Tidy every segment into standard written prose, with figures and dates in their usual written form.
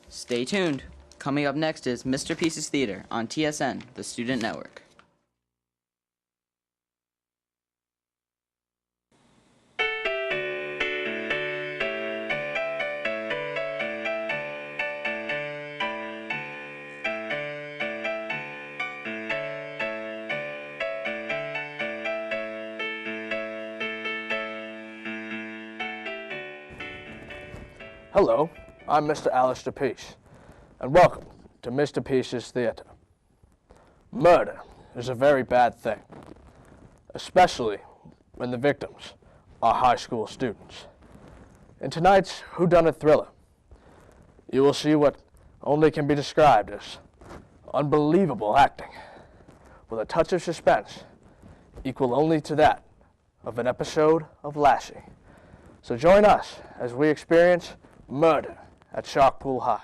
Stay tuned. Coming up next is Mr. Pieces Theater on TSN, the Student Network. Hello, I'm Mr. Alistair Peace, and welcome to Mr. Peace's Theater. Murder is a very bad thing, especially when the victims are high school students. In tonight's whodunit thriller, you will see what only can be described as unbelievable acting, with a touch of suspense equal only to that of an episode of Lassie. So join us as we experience murder at Sharkpool High.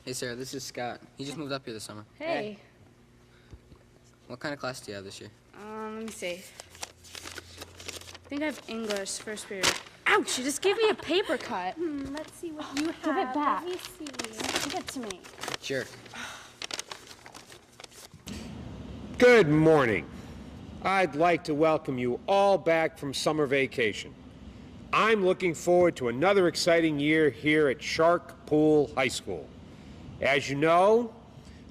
Hey, Sarah, this is Scott. He just moved up here this summer. Hey. What kind of class do you have this year? Let me see. I think I have English, first period. Ouch, you just gave me a paper cut. Let's see what you have. Give it back. Let me see. Give it to me. Sure. Good morning. I'd like to welcome you all back from summer vacation. I'm looking forward to another exciting year here at Shark Pool High School. As you know,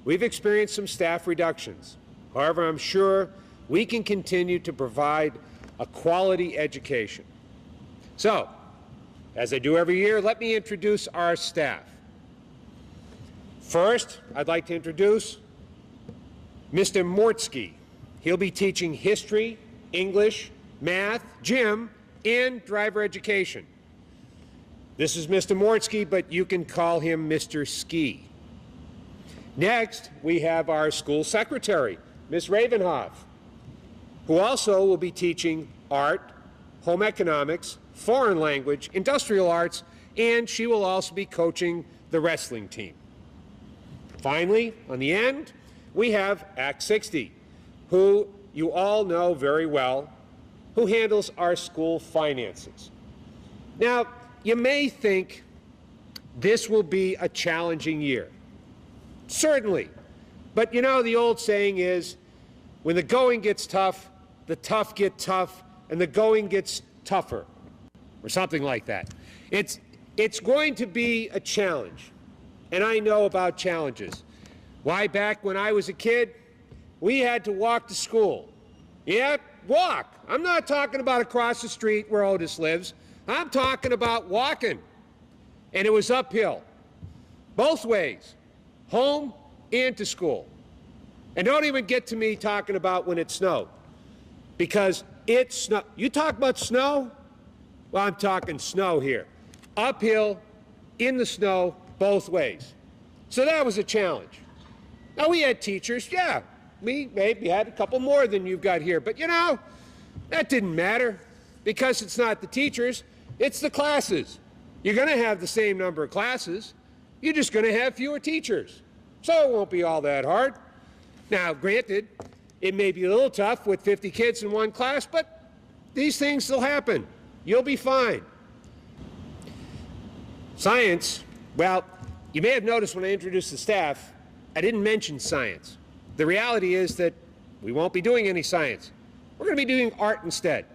we've experienced some staff reductions. However, I'm sure we can continue to provide a quality education. So, as I do every year, let me introduce our staff. First, I'd like to introduce Mr. Mortsky. He'll be teaching history, English, math, gym, and driver education. This is Mr. Mortsky, but you can call him Mr. Ski. Next, we have our school secretary, Ms. Ravenhoff, who also will be teaching art, home economics, foreign language, industrial arts, and she will also be coaching the wrestling team. Finally, on the end, we have Act 60, who you all know very well, who handles our school finances. Now, you may think this will be a challenging year. Certainly. But you know, the old saying is, when the going gets tough, the tough get tough, and the going gets tougher, or something like that. It's going to be a challenge, and I know about challenges. Why, back when I was a kid, we had to walk to school. Yeah, walk. I'm not talking about across the street where Otis lives. I'm talking about walking. And it was uphill, both ways, home and to school. And don't even get to me talking about when it snowed, because it snowed. You talk about snow? Well, I'm talking snow here. Uphill, in the snow both ways. So that was a challenge. Now, we had teachers, yeah, we maybe had a couple more than you've got here, but you know, that didn't matter because it's not the teachers, it's the classes. You're going to have the same number of classes, you're just going to have fewer teachers. So it won't be all that hard. Now, granted, it may be a little tough with 50 kids in one class, but these things still happen. You'll be fine. Science, well, you may have noticed when I introduced the staff, I didn't mention science. The reality is that we won't be doing any science. We're going to be doing art instead.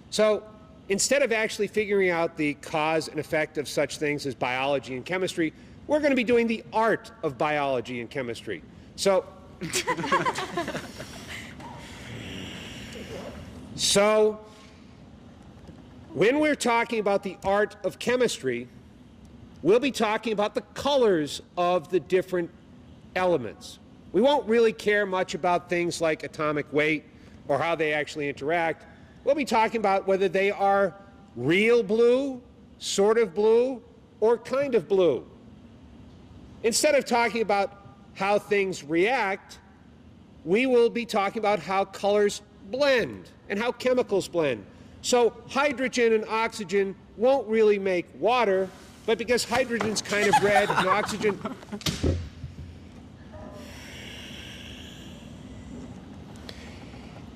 So instead of actually figuring out the cause and effect of such things as biology and chemistry, we're going to be doing the art of biology and chemistry. So, when we're talking about the art of chemistry, we'll be talking about the colors of the different elements. We won't really care much about things like atomic weight or how they actually interact. We'll be talking about whether they are real blue, sort of blue, or kind of blue. Instead of talking about how things react, we will be talking about how colors blend and how chemicals blend. So hydrogen and oxygen won't really make water, but because hydrogen's kind of red and oxygen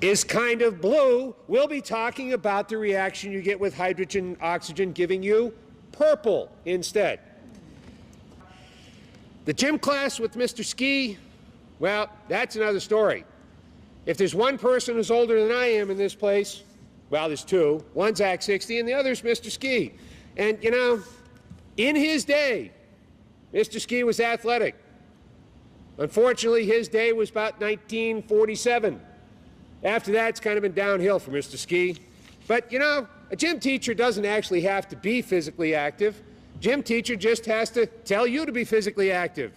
is kind of blue, we'll be talking about the reaction you get with hydrogen and oxygen giving you purple instead. The gym class with Mr. Ski, well, that's another story. If there's one person who's older than I am in this place, well, there's two. One's Act 60 and the other's Mr. Ski. And, you know, in his day, Mr. Ski was athletic. Unfortunately, his day was about 1947. After that, it's kind of been downhill for Mr. Ski. But, you know, a gym teacher doesn't actually have to be physically active. Gym teacher just has to tell you to be physically active.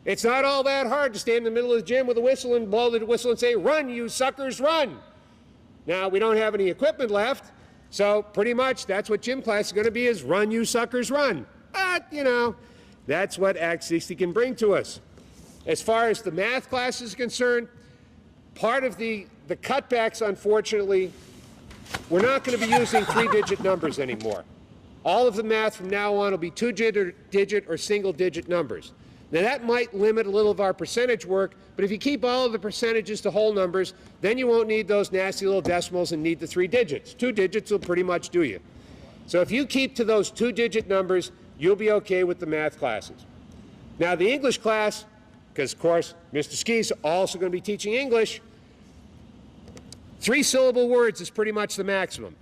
It's not all that hard to stand in the middle of the gym with a whistle and blow the whistle and say, "Run, you suckers, run." Now, we don't have any equipment left, so pretty much that's what gym class is going to be, is run, you suckers, run. But, you know, that's what Act 60 can bring to us. As far as the math class is concerned, part of the cutbacks, unfortunately, we're not going to be using three-digit numbers anymore. All of the math from now on will be two-digit or single-digit numbers. Now, that might limit a little of our percentage work, but if you keep all of the percentages to whole numbers, then you won't need those nasty little decimals and need the 3 digits. 2 digits will pretty much do you. So if you keep to those 2-digit numbers, you'll be okay with the math classes. Now, the English class, because, of course, Mr. Ski's also going to be teaching English, 3-syllable words is pretty much the maximum.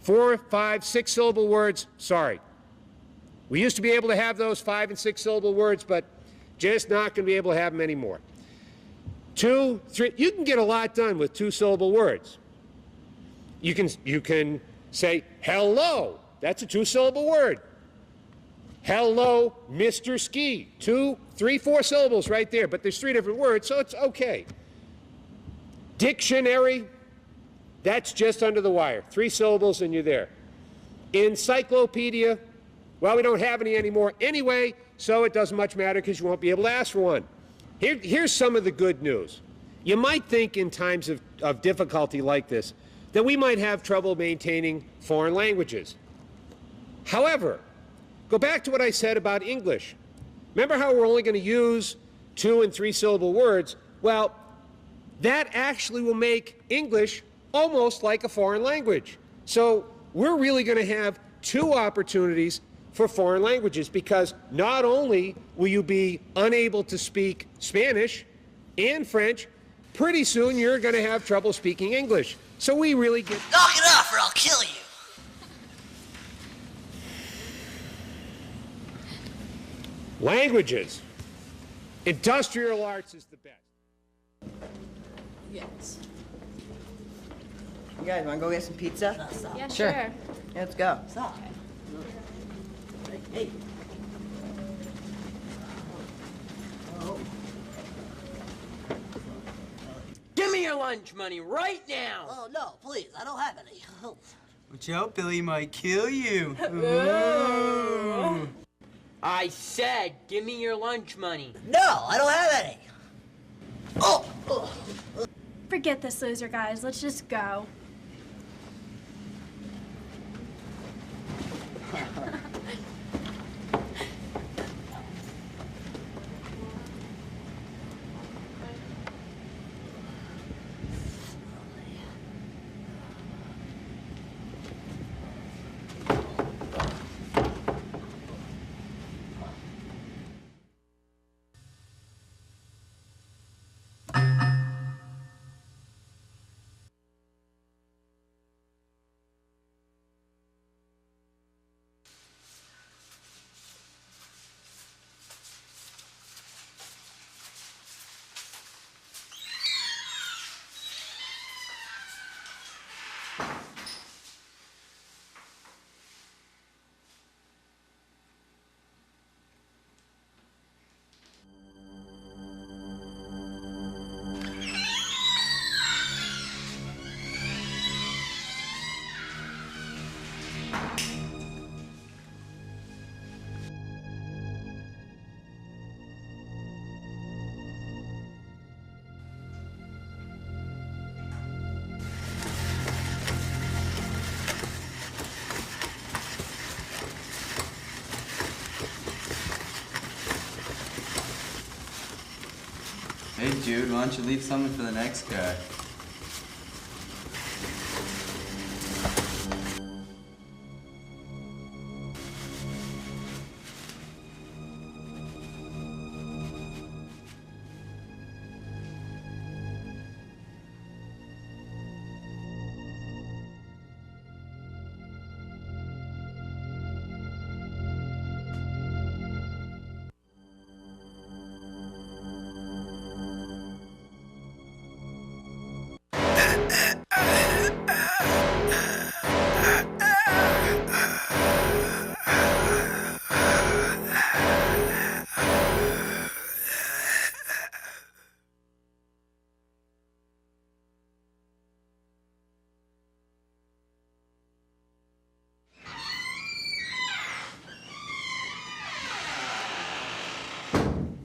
4, 5, 6-syllable words, sorry. We used to be able to have those 5- and 6-syllable words, but just not going to be able to have them anymore. 2, 3, you can get a lot done with 2-syllable words. You can say hello. That's a 2-syllable word. Hello, Mr. Ski. 2, 3, 4 syllables right there, but there's 3 different words, so it's okay. Dictionary, that's just under the wire. 3 syllables and you're there. Encyclopedia, well, we don't have any anymore anyway, so it doesn't much matter because you won't be able to ask for one. Here's some of the good news. You might think in times of difficulty like this that we might have trouble maintaining foreign languages. However, go back to what I said about English. Remember how we're only going to use 2- and 3-syllable words? Well, that actually will make English almost like a foreign language. So we're really going to have 2 opportunities for foreign languages, because not only will you be unable to speak Spanish and French, pretty soon you're going to have trouble speaking English. So we really get... Knock it off or I'll kill you! Languages. Industrial arts is the best. Yes. You guys want to go get some pizza? Yeah, Sure. sure. Yeah, let's go. Stop. Hey. Give me your lunch money right now! Oh, no, please. I don't have any. Watch out, Billy might kill you. Ooh. I said, give me your lunch money. No, I don't have any. Oh! Forget this loser, guys. Let's just go. Hey, Jude, why don't you leave something for the next guy?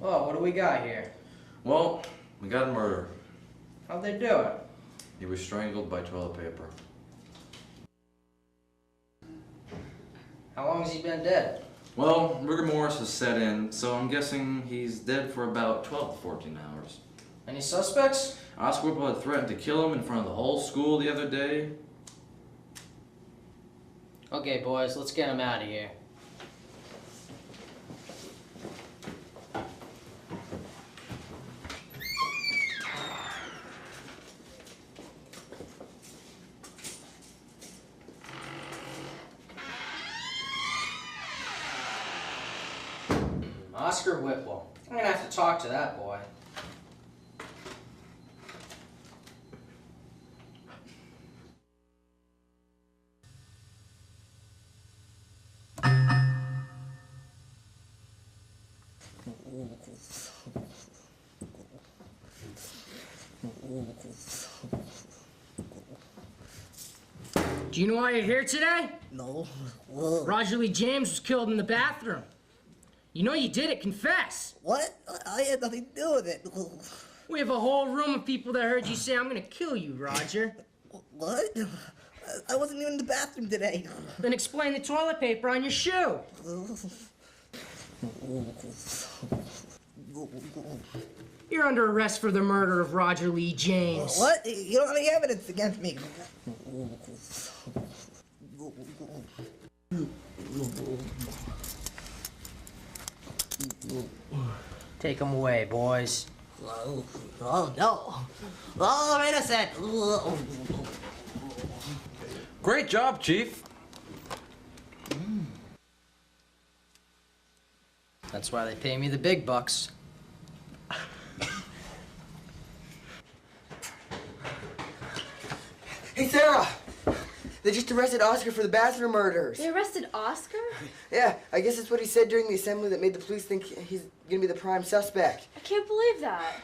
Oh, what do we got here? Well, we got a murder. How'd they do it? He was strangled by toilet paper. How long has he been dead? Well, rigor mortis has set in, so I'm guessing he's dead for about 12 to 14 hours. Any suspects? Oscar Whipple had threatened to kill him in front of the whole school the other day. Okay, boys, let's get him out of here. Oscar Whipple. I'm gonna have to talk to that boy. Do you know why you're here today? No. Roger Lee James was killed in the bathroom. You know you did it, confess. What? I had nothing to do with it. We have a whole room of people that heard you say, I'm gonna kill you, Roger. What? I wasn't even in the bathroom today. Then explain the toilet paper on your shoe. You're under arrest for the murder of Roger Lee James. What? You don't have any evidence against me. Take him away, boys. Oh, no. Oh, I'm innocent. Great job, Chief. That's why they pay me the big bucks. Hey, Sarah! They just arrested Oscar for the bathroom murders. They arrested Oscar? Yeah, I guess that's what he said during the assembly that made the police think he's gonna be the prime suspect. I can't believe that.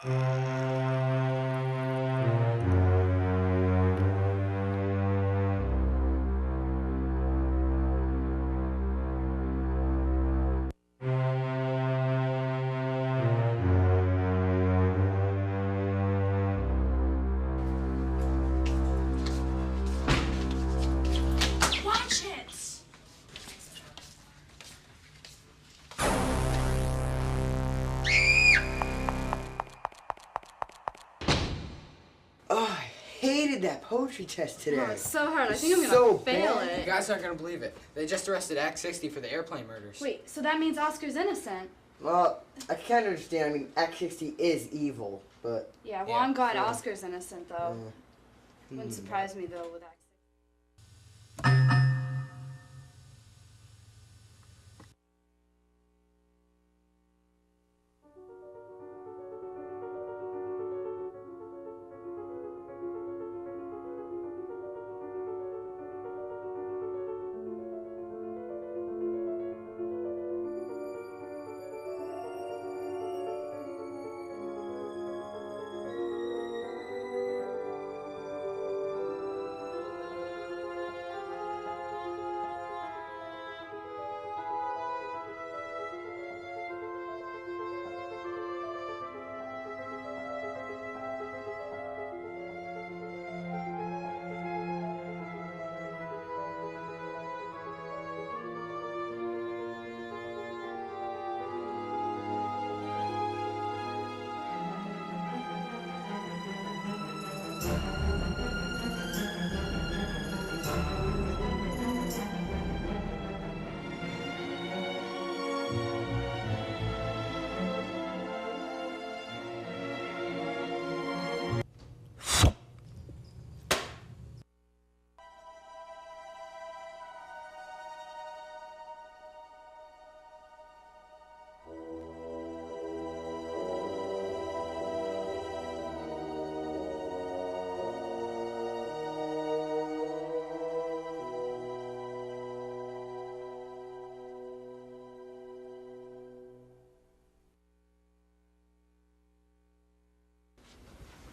Watch it! Oh, I hated that poetry test today. Oh, it's so hard. I think I'm gonna So fail bad. You it. guys aren't gonna believe it. They just arrested Act 60 for the airplane murders. Wait, so that means Oscar's innocent? Well, I kind of understand. I mean, Act 60 is evil, but... Yeah, well, Yeah, I'm glad yeah. Oscar's innocent, though. Wouldn't surprise me, though, with Act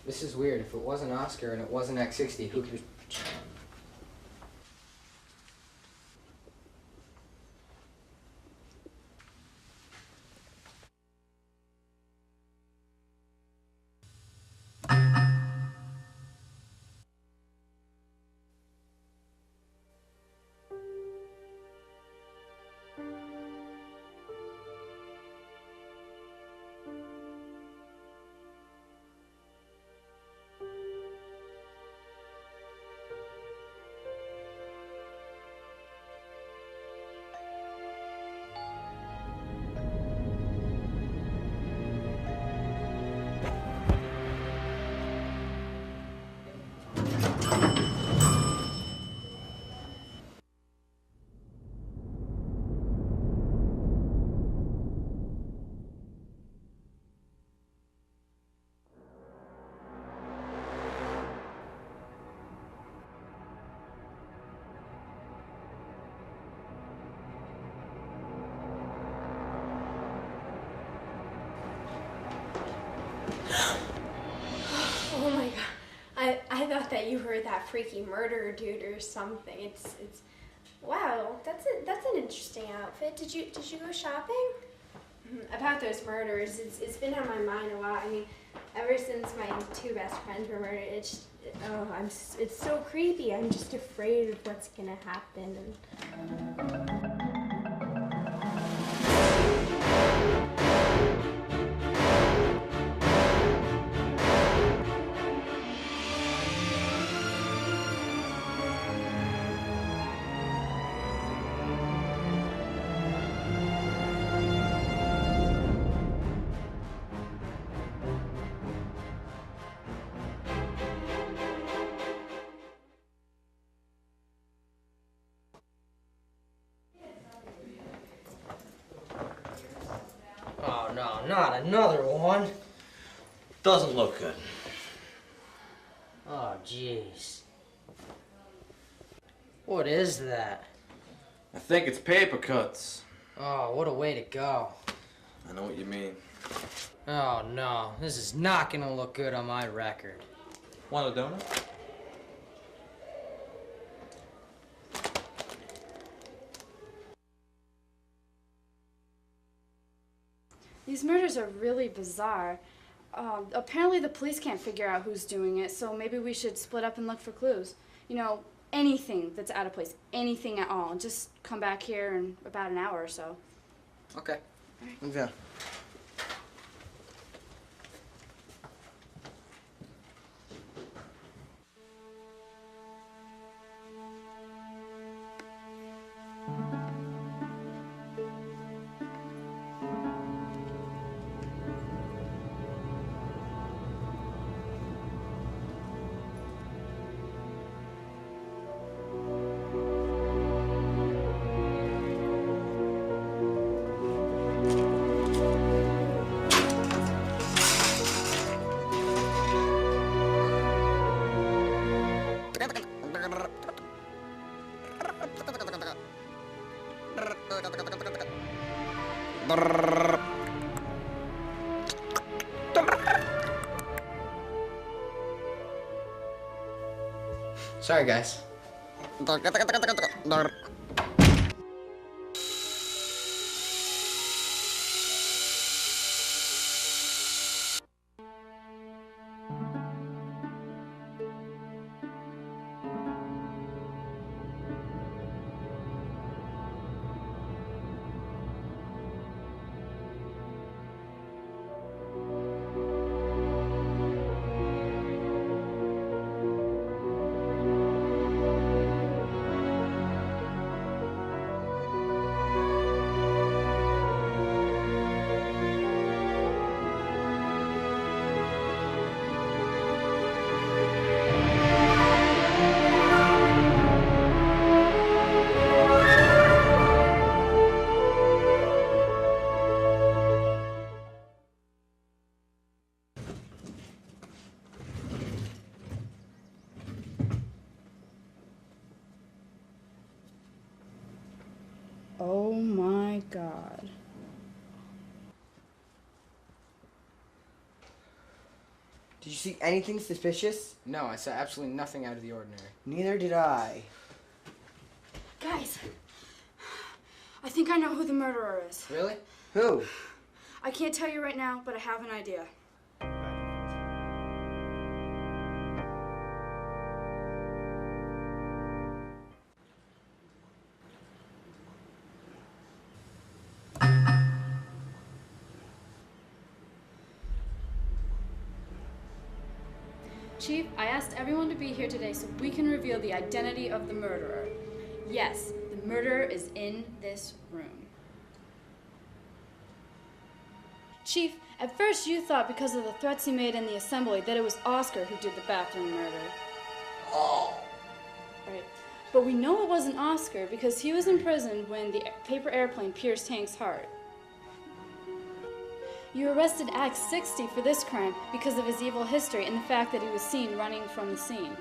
This is weird. If it wasn't Oscar and it wasn't Act 60, who could... Oh my god. I thought that you were that freaky murderer dude or something. It's wow, that's an interesting outfit. Did you go shopping? About those murders, it's been on my mind a lot. I mean, ever since my two best friends were murdered, it's so creepy. I'm just afraid of what's gonna happen. Oh, no, not another one. Doesn't look good. Oh, jeez. What is that? I think it's paper cuts. Oh, what a way to go. I know what you mean. Oh no, this is not gonna look good on my record. Want a donut? These murders are really bizarre. Apparently the police can't figure out who's doing it, so maybe we should split up and look for clues. You know, anything that's out of place, anything at all, and just come back here in about an hour or so. Okay. Yeah. Sorry, guys. Oh my God. Did you see anything suspicious? No, I saw absolutely nothing out of the ordinary. Neither did I. Guys, I think I know who the murderer is. Really? Who? I can't tell you right now, but I have an idea. Chief, I asked everyone to be here today so we can reveal the identity of the murderer. Yes, the murderer is in this room. Chief, at first you thought because of the threats he made in the assembly that it was Oscar who did the bathroom murder. Oh. Right. But we know it wasn't Oscar because he was imprisoned when the paper airplane pierced Hank's heart. You arrested Act 60 for this crime because of his evil history and the fact that he was seen running from the scene.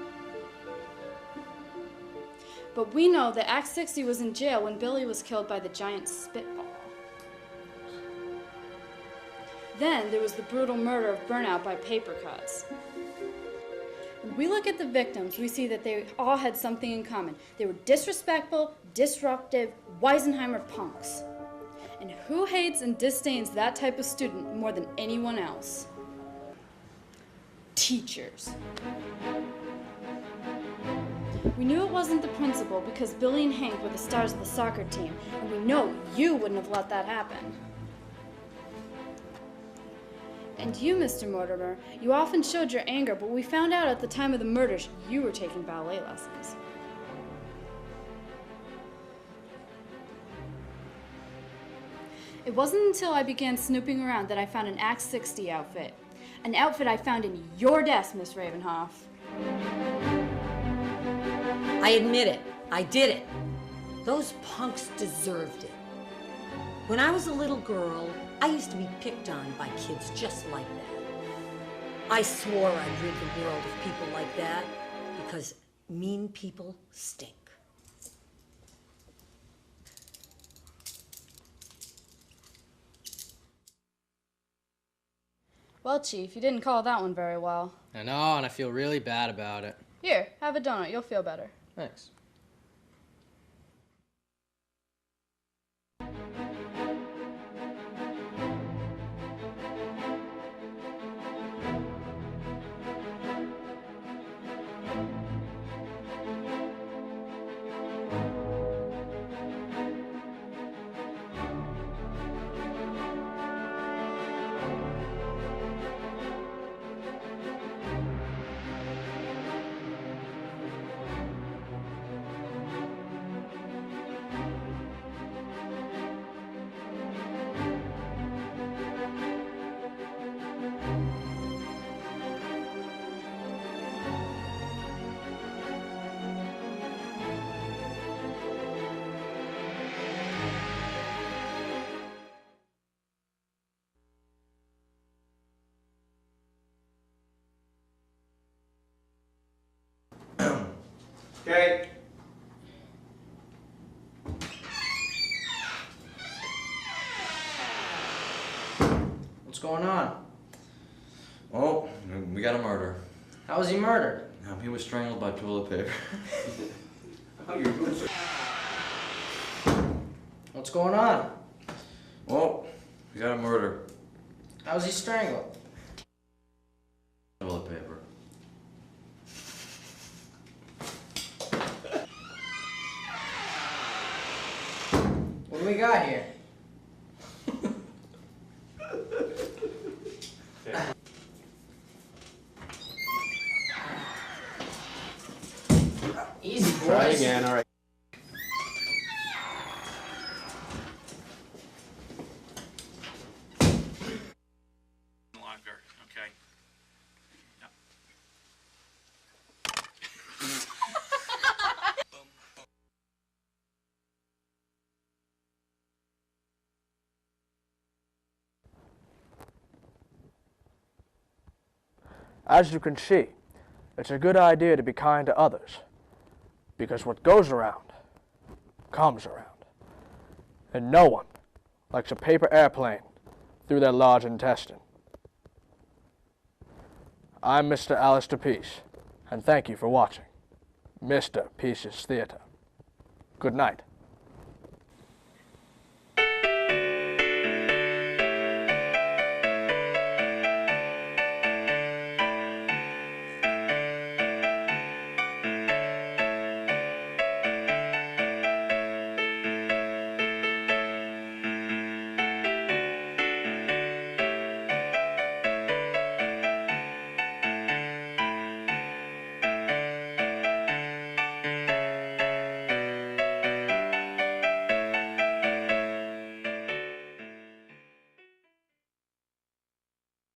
But we know that Act 60 was in jail when Billy was killed by the giant spitball. Then there was the brutal murder of Burnout by paper cuts. When we look at the victims, we see that they all had something in common. They were disrespectful, disruptive, Weisenheimer punks. And who hates and disdains that type of student more than anyone else? Teachers. We knew it wasn't the principal because Billy and Hank were the stars of the soccer team, and we know you wouldn't have let that happen. And you, Mr. Mortimer, you often showed your anger, but we found out at the time of the murders you were taking ballet lessons. It wasn't until I began snooping around that I found an Act 60 outfit. An outfit I found in your desk, Miss Ravenhoff. I admit it. I did it. Those punks deserved it. When I was a little girl, I used to be picked on by kids just like that. I swore I'd rid the world of people like that because mean people stink. Well, Chief, you didn't call that one very well. I know, and I feel really bad about it. Here, have a donut. You'll feel better. Thanks. Okay. What's going on? Oh, we got a murder. How was he murdered? He was strangled by toilet paper. What's going on? Oh, we got a murder. How was he strangled? Toilet paper. What do we got here? Easy, boys. Try again, all right. Longer, okay. As you can see, it's a good idea to be kind to others, because what goes around comes around. And no one likes a paper airplane through their large intestine. I'm Mr. Alistair Peace, and thank you for watching Mr. Peace's Theater. Good night.